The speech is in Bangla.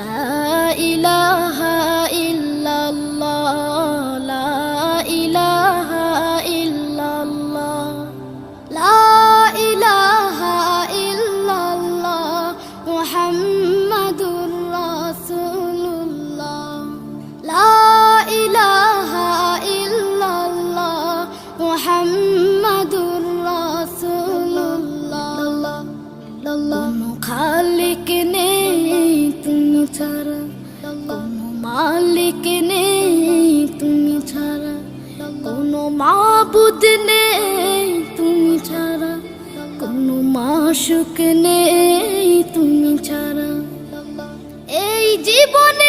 লা ইলাহা ইল্লাল্লাহ, লা ইলাহা ইল্লাল্লাহ, লা ইলাহা ইল্লাল্লাহ, মুহাম্মাদুর রাসূলুল্লাহ, লা ইলাহা ইল্লাল্লাহ, মুহাম্মাদুর রাসূলুল্লাহ। কোনো খালিক নেই তুমি ছাড়া, কোনো মালিক নেই তুমি ছাড়া, কোনো মাবুদ নেই তুমি ছাড়া, কোনো মাশুক নেই তুমি ছাড়া। এই জীবনে